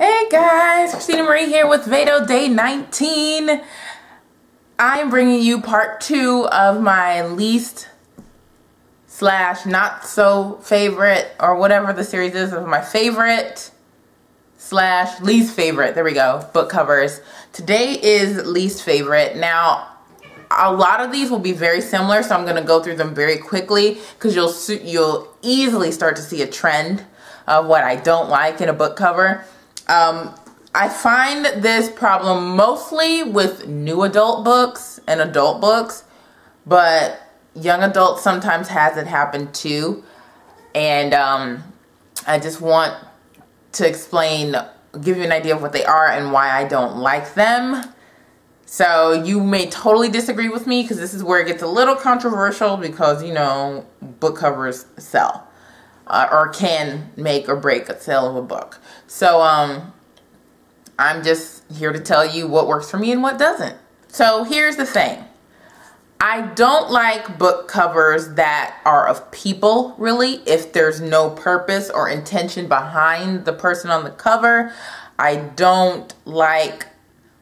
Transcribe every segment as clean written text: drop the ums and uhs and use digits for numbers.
Hey guys, Christina Marie here with VEDO Day 19. I'm bringing you part 2 of my least / not so favorite, or whatever the series is, of my favorite / least favorite, there we go, book covers. Today is least favorite. Now, a lot of these will be very similar, so I'm going to go through them very quickly because you'll easily start to see a trend of what I don't like in a book cover. I find this problem mostly with new adult books and adult books, but young adults sometimes has it happen too. And I just want to explain, give you an idea of what they are and why I don't like them. So you may totally disagree with me because this is where it gets a little controversial because, you know, book covers sell. Or can make or break a sale of a book. So I'm just here to tell you what works for me and what doesn't. So here's the thing. I don't like book covers that are of people, really, if there's no purpose or intention behind the person on the cover. I don't like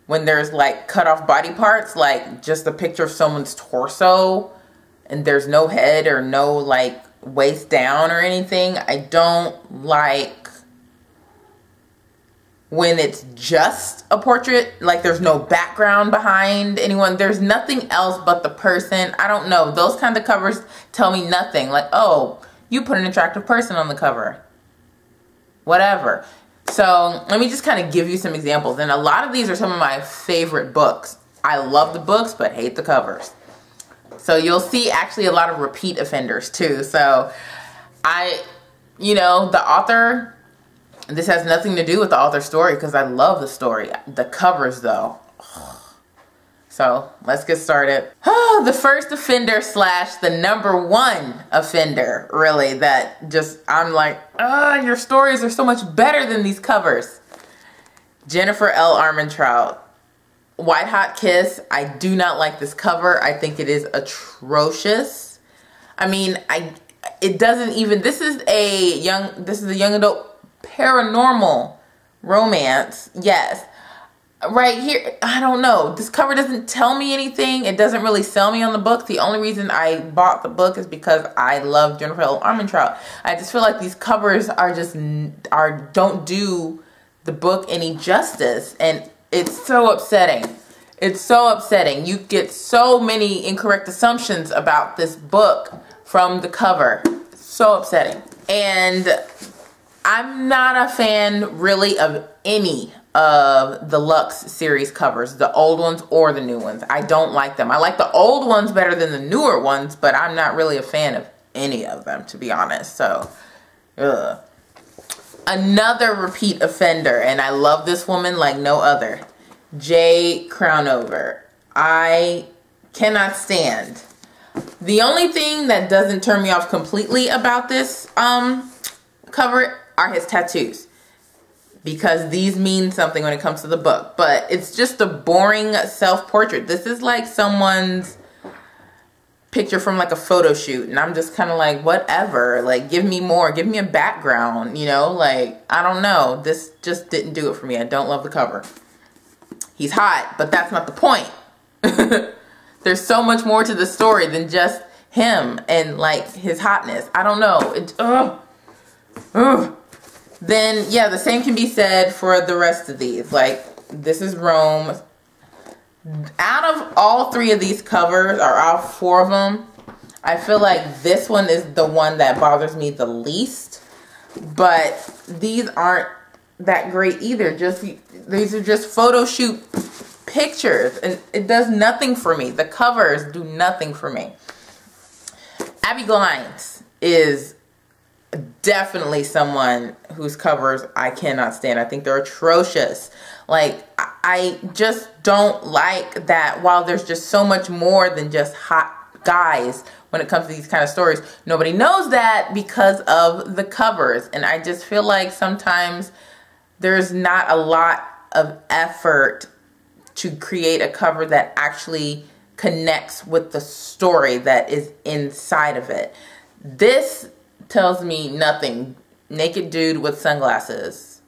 when there's like cut off body parts, like just a picture of someone's torso and there's no head or no like waist down or anything. I don't like when it's just a portrait, like there's no background behind anyone, there's nothing else but the person. I don't know, those kind of covers tell me nothing. Like, oh, you put an attractive person on the cover, whatever. So let me just kind of give you some examples, and a lot of these are some of my favorite books. I love the books but hate the covers. So you'll see actually a lot of repeat offenders too. So you know, the author, this has nothing to do with the author's story because I love the story. The covers though. So let's get started. The first offender / the number one offender, really, that just, I'm like, your stories are so much better than these covers. Jennifer L. Armentrout. White Hot Kiss. I do not like this cover. I think it is atrocious. I mean, it doesn't even, this is a young adult paranormal romance. Yes. Right here, I don't know. This cover doesn't tell me anything. It doesn't really sell me on the book. The only reason I bought the book is because I love Jennifer L. Armentrout. I just feel like these covers are just, don't do the book any justice. And it's so upsetting. It's so upsetting. You get so many incorrect assumptions about this book from the cover. So upsetting. And I'm not a fan really of any of the Lux series covers, the old ones or the new ones. I don't like them. I like the old ones better than the newer ones, but I'm not really a fan of any of them, to be honest. So, ugh. Another repeat offender, and I love this woman like no other. J. Crownover. I cannot stand. The only thing that doesn't turn me off completely about this cover are his tattoos, because these mean something when it comes to the book. But it's just a boring self-portrait. This is like someone's picture from like a photo shoot, and I'm just kind of like, whatever, like give me more, give me a background, you know, like I don't know, this just didn't do it for me. I don't love the cover. He's hot, but that's not the point. There's so much more to the story than just him and like his hotness. I don't know, it's Then yeah, the same can be said for the rest of these. Like, this is Rome. Out of all 3 of these covers, or all 4 of them, I feel like this one is the one that bothers me the least. But these aren't that great either. These are just photo shoot pictures, and it does nothing for me. The covers do nothing for me. Abby Glines is definitely someone whose covers I cannot stand. I think they're atrocious. Like, I just don't like that while there's just so much more than just hot guys when it comes to these kind of stories. Nobody knows that because of the covers. And I just feel like sometimes there's not a lot of effort to create a cover that actually connects with the story that is inside of it. This tells me nothing. Naked dude with sunglasses.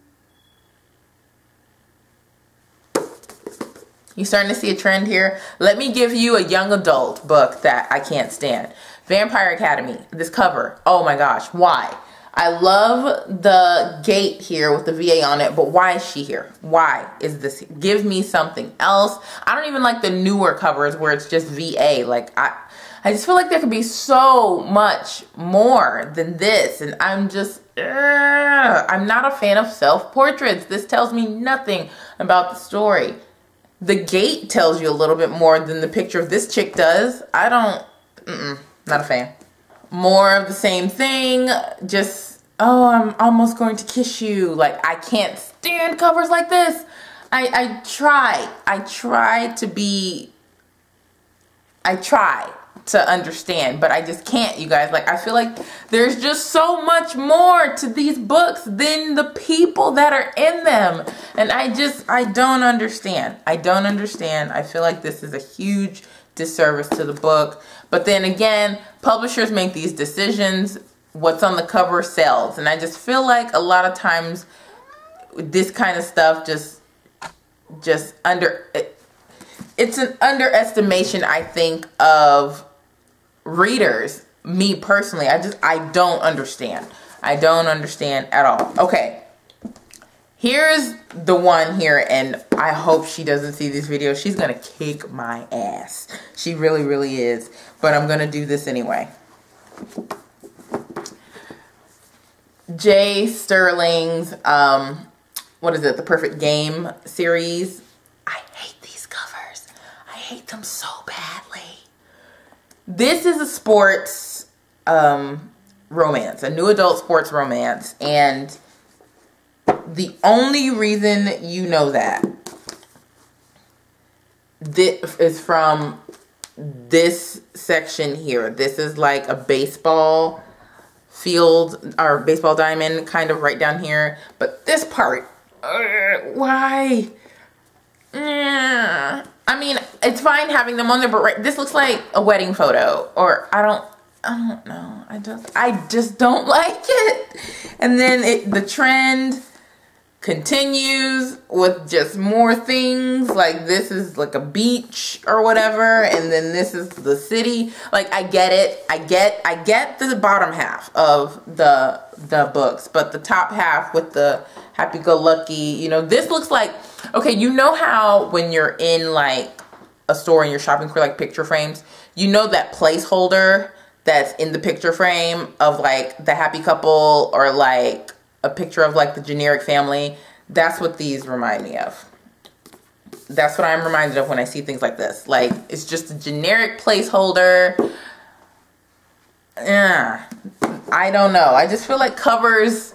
You starting to see a trend here? Let me give you a young adult book that I can't stand. Vampire Academy. This cover. Oh my gosh. Why? I love the gate here with the VA on it, but why is she here? Why is this here? Give me something else. I don't even like the newer covers where it's just VA. Like, I just feel like there could be so much more than this. And I'm just, I'm not a fan of self-portraits. This tells me nothing about the story. The gate tells you a little bit more than the picture of this chick does. I don't, not a fan. More of the same thing. Just, oh, I'm almost going to kiss you. Like, I can't stand covers like this. I try to understand, but I just can't, you guys. Like, I feel like there's just so much more to these books than the people that are in them. And I don't understand. I don't understand. I feel like this is a huge disservice to the book. But then again, publishers make these decisions. What's on the cover sells. And I just feel like a lot of times this kind of stuff it's an underestimation, I think, of readers. Me personally, I don't understand. I don't understand at all. Okay. Here's the one here, and I hope she doesn't see this video. She's gonna kick my ass. She really, really is. But I'm gonna do this anyway. Jay Sterling's, what is it? The Perfect Game series. I hate these covers. I hate them so badly. This is a sports romance, a new adult sports romance, and the only reason you know that this is from this section here. This is like a baseball field or baseball diamond kind of right down here. But this part, why? I mean, it's fine having them on there, but this looks like a wedding photo, or I don't know. I just don't like it. And then the trend continues with just more things. Like, this is like a beach or whatever, and then this is the city. Like, I get it. I get the bottom half of the books, but the top half with the happy-go-lucky, you know, this looks like, okay, you know how when you're in like a store and you're shopping for like picture frames, you know that placeholder that's in the picture frame of like the happy couple or like a picture of like the generic family. That's what these remind me of. That's what I'm reminded of when I see things like this. Like, it's just a generic placeholder. I don't know. I just feel like covers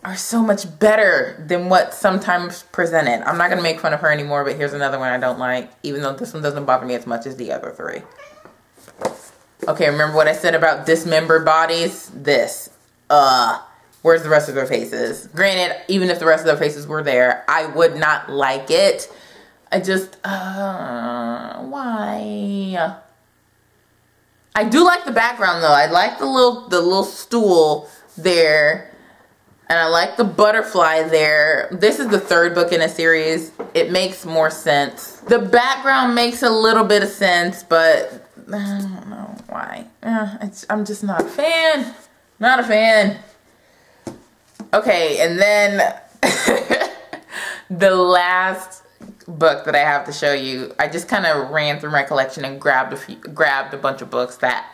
are so much better than what's sometimes presented. I'm not going to make fun of her anymore, but here's another one I don't like, even though this one doesn't bother me as much as the other three. Okay, remember what I said about dismembered bodies? This. Where's the rest of their faces? Granted, even if the rest of their faces were there, I would not like it. I just, why? I do like the background though. I like the little stool there. And I like the butterfly there. This is the third book in a series. It makes more sense. The background makes a little bit of sense, but I don't know why. I'm just not a fan. Not a fan. Okay, and then the last book that I have to show you, I just kind of ran through my collection and grabbed a bunch of books that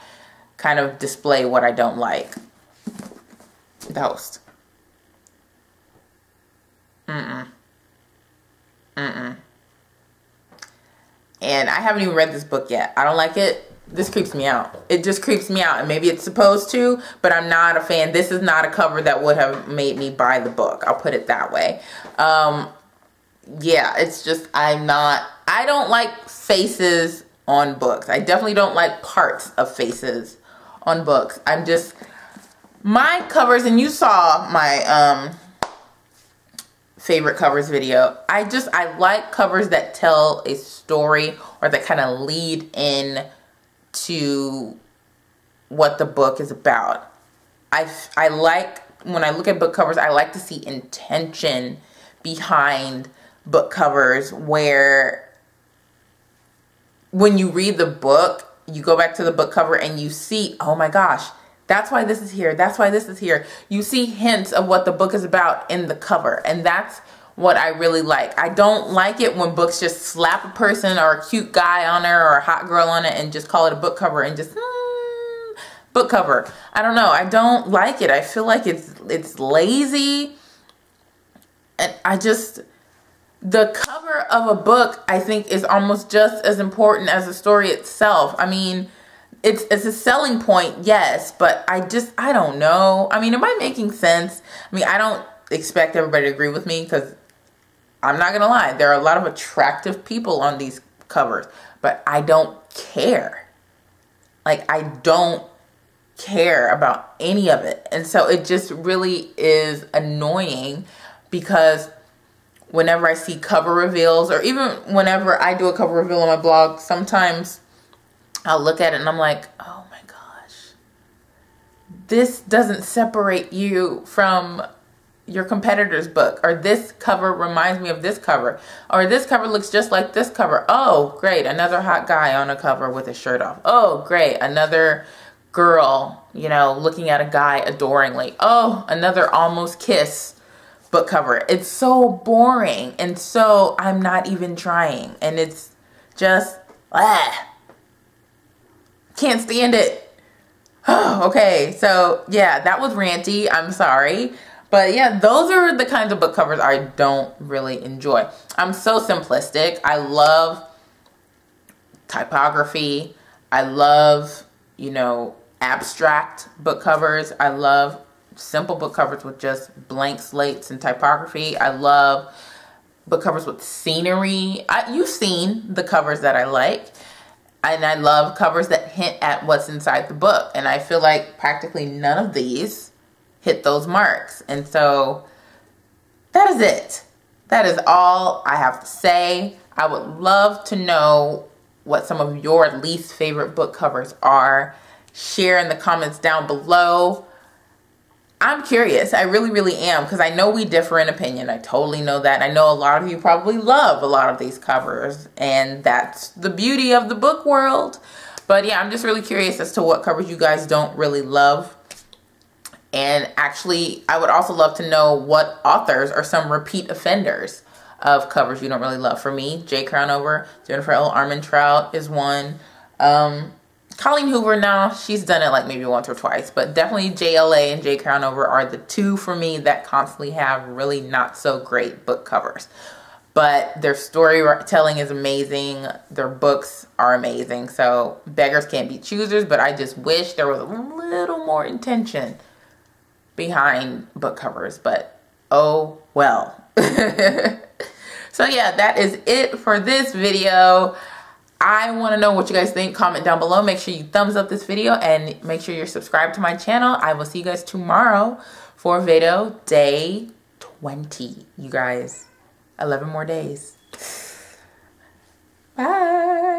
kind of display what I don't like. The Host. And I haven't even read this book yet. I don't like it. This creeps me out. It just creeps me out. And maybe it's supposed to, but I'm not a fan. This is not a cover that would have made me buy the book. I'll put it that way. Yeah, it's just, I don't like faces on books. I definitely don't like parts of faces on books. My covers, and you saw my favorite covers video. I like covers that tell a story or that kind of lead in to what the book is about. I like, when I look at book covers, I like to see intention behind book covers where when you read the book, you go back to the book cover and you see, oh my gosh, that's why this is here. That's why this is here. You see hints of what the book is about in the cover. And that's what I really like. I don't like it when books just slap a person or a cute guy on there or a hot girl on it and just call it a book cover and just book cover. I don't know. I don't like it. I feel like it's lazy. And the cover of a book, I think, is almost just as important as the story itself. I mean, it's a selling point, yes, but I don't know. I mean, am I making sense? I mean, I don't expect everybody to agree with me, because I'm not gonna lie, there are a lot of attractive people on these covers, but I don't care. Like, I don't care about any of it. And so it just really is annoying, because whenever I see cover reveals, or even whenever I do a cover reveal on my blog, sometimes I'll look at it and I'm like, oh my gosh, this doesn't separate you from your competitor's book, or this cover reminds me of this cover, or this cover looks just like this cover. Oh, great, another hot guy on a cover with his shirt off. Oh, great, another girl, you know, looking at a guy adoringly. Oh, another almost kiss book cover. It's so boring, and so I'm not even trying, and it's just can't stand it. Okay, so yeah, that was ranty. I'm sorry. But yeah, those are the kinds of book covers I don't really enjoy. I'm so simplistic. I love typography. I love, you know, abstract book covers. I love simple book covers with just blank slates and typography. I love book covers with scenery. You've seen the covers that I like. And I love covers that hint at what's inside the book. And I feel like practically none of these hit those marks. And so that is it. That is all I have to say. I would love to know what some of your least favorite book covers are. Share in the comments down below. I'm curious. I really, really am, because I know we differ in opinion. I totally know that. I know a lot of you probably love a lot of these covers, and that's the beauty of the book world. But yeah, I'm just really curious as to what covers you guys don't really love. And actually, I would also love to know what authors are some repeat offenders of covers you don't really love. For me, J. Crownover, Jennifer L. Armentrout is one. Colleen Hoover, now she's done it like maybe once or twice, but definitely JLA and J. Crownover are the two for me that constantly have really not so great book covers. But their storytelling is amazing. Their books are amazing. So beggars can't be choosers, but I just wish there was a little more intention behind book covers, but oh well. So yeah, that is it for this video. I want to know what you guys think. Comment down below. Make sure you thumbs up this video and make sure you're subscribed to my channel. I will see you guys tomorrow for VEDO day 20. You guys, 11 more days. Bye.